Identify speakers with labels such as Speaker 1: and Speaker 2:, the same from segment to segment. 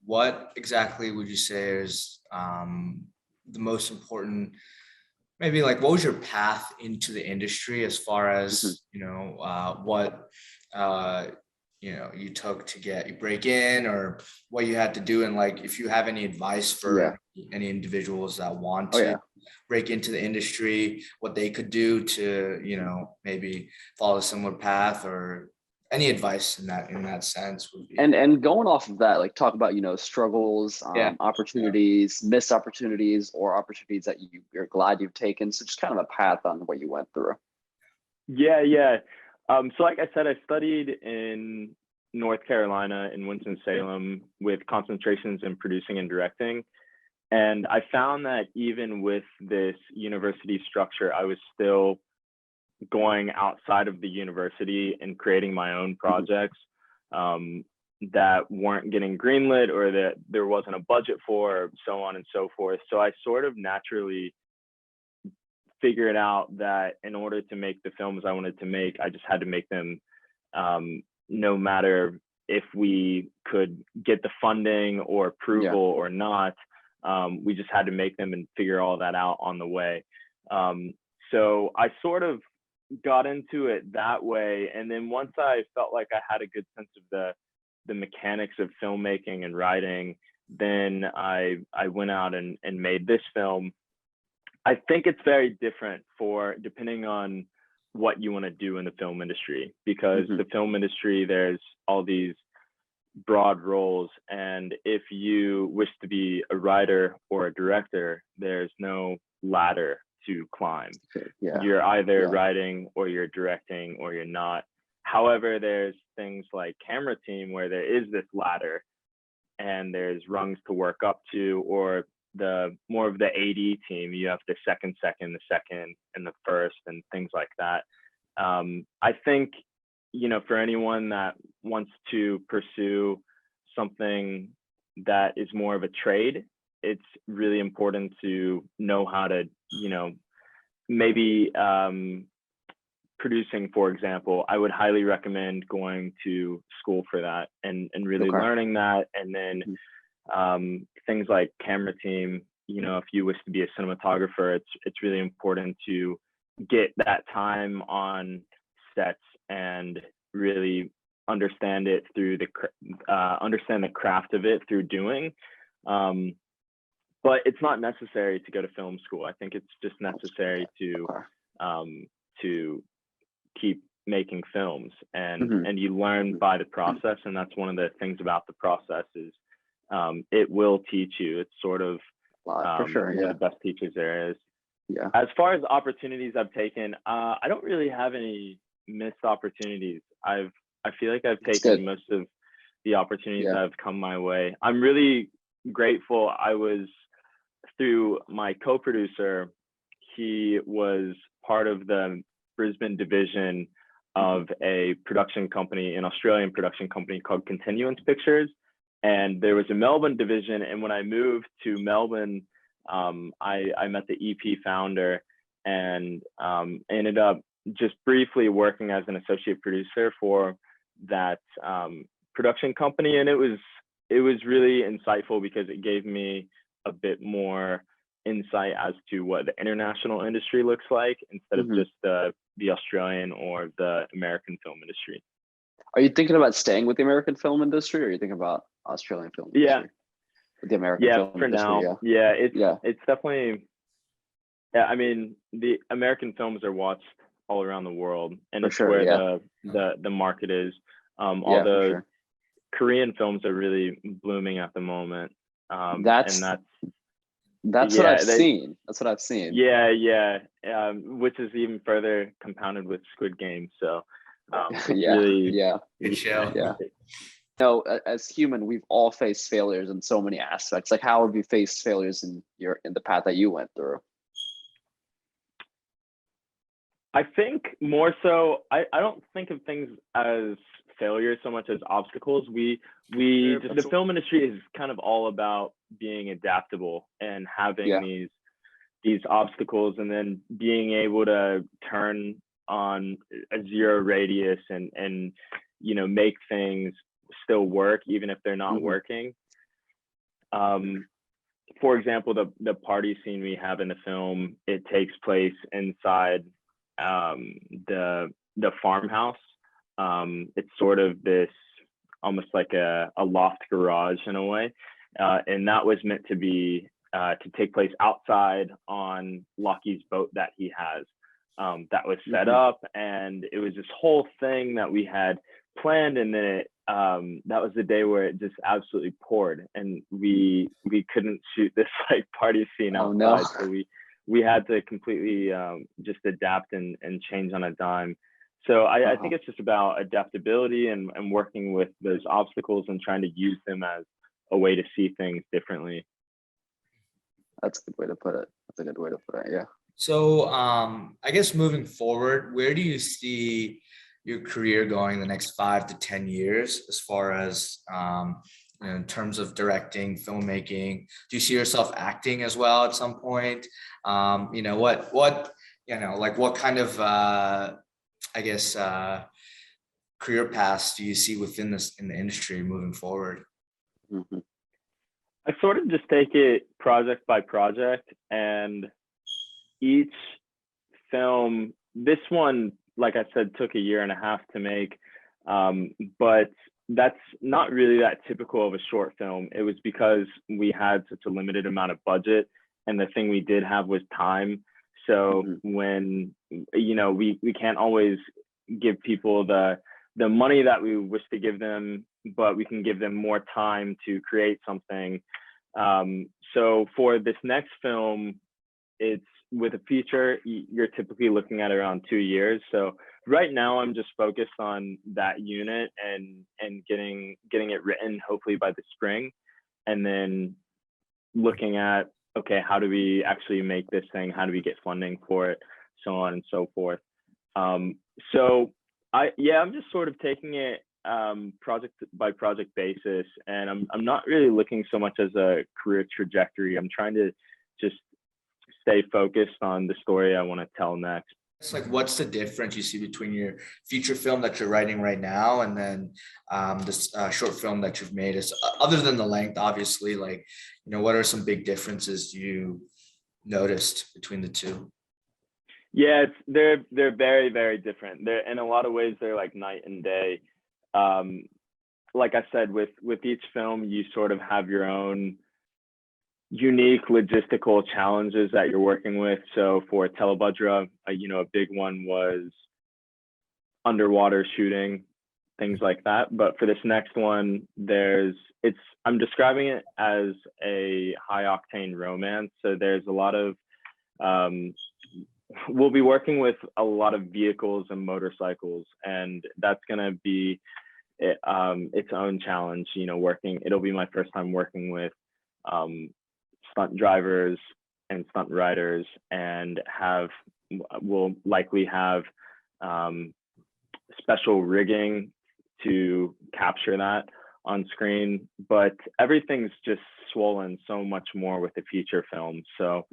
Speaker 1: what exactly would you say is the most important, maybe like what was your path into the industry as far as, what, you took to get you break in, or what you had to do, and like if you have any advice for any individuals that want to break into the industry, what they could do to, maybe follow a similar path, or any advice in that sense would be.
Speaker 2: And going off of that, like talk about, struggles, opportunities, missed opportunities, or opportunities that you're glad you've taken. So just kind of a path on what you went through.
Speaker 3: Yeah. So like I said, I studied in North Carolina in Winston-Salem with concentrations in producing and directing. And I found that even with this university structure, I was still going outside of the university and creating my own projects that weren't getting greenlit, or that there wasn't a budget for, or so on and so forth. So I sort of naturally figured out that in order to make the films I wanted to make, I just had to make them no matter if we could get the funding or approval or not. We just had to make them and figure all that out on the way. So I sort of got into it that way. And then once I felt like I had a good sense of the mechanics of filmmaking and writing, then I went out and made this film. I think it's very different depending on what you want to do in the film industry, because the film industry, there's all these broad roles. And if you wish to be a writer or a director, there's no ladder to climb. You're either writing or you're directing or you're not. However, there's things like camera team where there is this ladder and there's rungs to work up to, or the more of the AD team, you have the second, the second, and the first, and things like that. I think, for anyone that wants to pursue something that is more of a trade, it's really important to know how to, maybe producing, for example. I would highly recommend going to school for that and really learning that. And then things like camera team, if you wish to be a cinematographer, it's really important to get that time on sets and really understand it through understand the craft of it through doing. But it's not necessary to go to film school. I think it's just necessary to keep making films, and you learn by the process. And that's one of the things about the process is it will teach you. It's sort of one of the best teachers there is. As far as opportunities I've taken, I don't really have any missed opportunities. I feel like I've taken most of the opportunities that have come my way. I'm really grateful. I was, through my co-producer, he was part of the Brisbane division of a production company, an Australian production company called Continuance Pictures. And there was a Melbourne division. And when I moved to Melbourne, I met the EP founder and ended up just briefly working as an associate producer for that production company. And it was really insightful because it gave me a bit more insight as to what the international industry looks like instead of just the Australian or the American film industry.
Speaker 2: Are you thinking about staying with the American film industry, or are you thinking about Australian film industry? With the American film
Speaker 3: for
Speaker 2: industry,
Speaker 3: now. It's definitely, I mean, the American films are watched all around the world, and it's where the market is. Although Korean films are really blooming at the moment.
Speaker 2: That's what I've seen. That's what I've seen.
Speaker 3: Which is even further compounded with Squid Game. So
Speaker 1: good show.
Speaker 2: As human, we've all faced failures in so many aspects. Like, how have you faced failures in the path that you went through?
Speaker 3: I think more so, I don't think of things as failures so much as obstacles. The film industry is kind of all about being adaptable and having these obstacles, and then being able to turn on a zero radius and make things still work even if they're not working. for example, the party scene we have in the film, it takes place inside the farmhouse. It's sort of this almost like a loft garage in a way, and that was meant to be to take place outside on Lucky's boat that he has. That was set up, and it was this whole thing that we had planned, and then that was the day where it just absolutely poured, and we couldn't shoot this like party scene outside.
Speaker 2: No.
Speaker 3: So we had to completely just adapt and change on a dime. So I think it's just about adaptability and working with those obstacles and trying to use them as a way to see things differently.
Speaker 2: That's a good way to put it. Yeah.
Speaker 1: So I guess moving forward, where do you see your career going the next 5 to 10 years as far as in terms of directing, filmmaking? Do you see yourself acting as well at some point? What kind of career paths do you see within in the industry moving forward?
Speaker 3: I sort of just take it project by project, and each film, this one, like I said, took 1.5 years to make, but that's not really that typical of a short film. It was because we had such a limited amount of budget, and the thing we did have was time. So when, we can't always give people the money that we wish to give them, but we can give them more time to create something. So for this next film, it's with a feature, you're typically looking at around 2 years. So right now I'm just focused on that unit and getting it written, hopefully by the spring, and then looking at, okay, how do we actually make this thing? How do we get funding for it? So on and so forth. So I'm just sort of taking it project by project basis, and I'm not really looking so much as a career trajectory. I'm trying to just stay focused on the story I want to tell next.
Speaker 1: It's like, what's the difference you see between your feature film that you're writing right now and then this short film that you've made? Is other than the length, obviously, like, what are some big differences you noticed between the two?
Speaker 3: Yeah, they're very, very different. They're in a lot of ways, they're like night and day. Like I said, with each film, you sort of have your own unique logistical challenges that you're working with. So for Telebudra, a big one was underwater shooting, things like that. But for this next one, I'm describing it as a high octane romance. So there's a lot of, we'll be working with a lot of vehicles and motorcycles, and that's going to be its own challenge, it'll be my first time working with stunt drivers and stunt riders, and we'll likely have special rigging to capture that on screen, but everything's just swollen so much more with the feature film. So,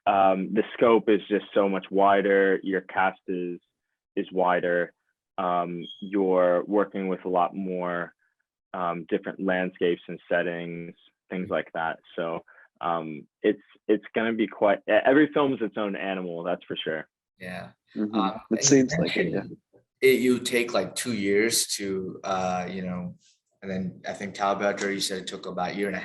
Speaker 3: the scope is just so much wider. Your cast is wider. You're working with a lot more different landscapes and settings, things like that. So it's going to be every film is its own animal, that's for sure.
Speaker 1: Yeah.
Speaker 2: It seems like it, yeah.
Speaker 1: You take like 2 years to, and then I think Talbot, you said it took about 1.5 years.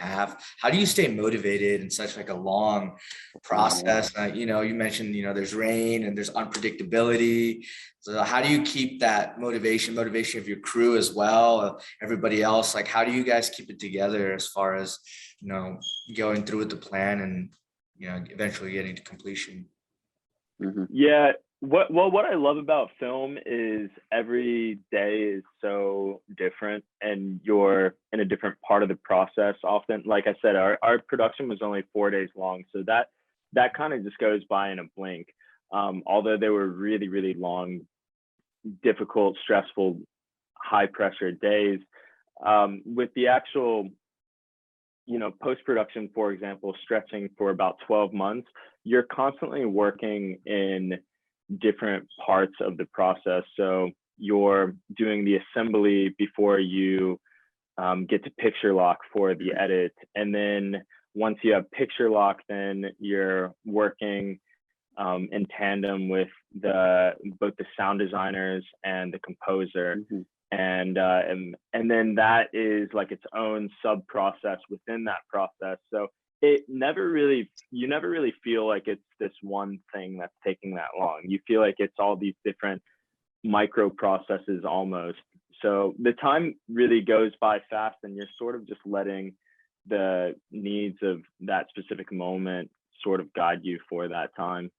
Speaker 1: How do you stay motivated in such like a long process? You mentioned, there's rain and there's unpredictability. So how do you keep that motivation of your crew as well, everybody else? Like, how do you guys keep it together as far as, going through with the plan and, eventually getting to completion?
Speaker 3: Yeah. What I love about film is every day is so different, and you're in a different part of the process often. Like I said, our production was only 4 days long, so that kind of just goes by in a blink. Although they were really, really long, difficult, stressful, high pressure days. With the actual post-production, for example, stretching for about 12 months, you're constantly working in different parts of the process. So you're doing the assembly before you get to picture lock for the edit. And then once you have picture lock, then you're working in tandem with both the sound designers and the composer. And then that is like its own sub process within that process. So you never really feel like it's this one thing that's taking that long. You feel like it's all these different micro processes almost. So the time really goes by fast, and you're sort of just letting the needs of that specific moment sort of guide you for that time.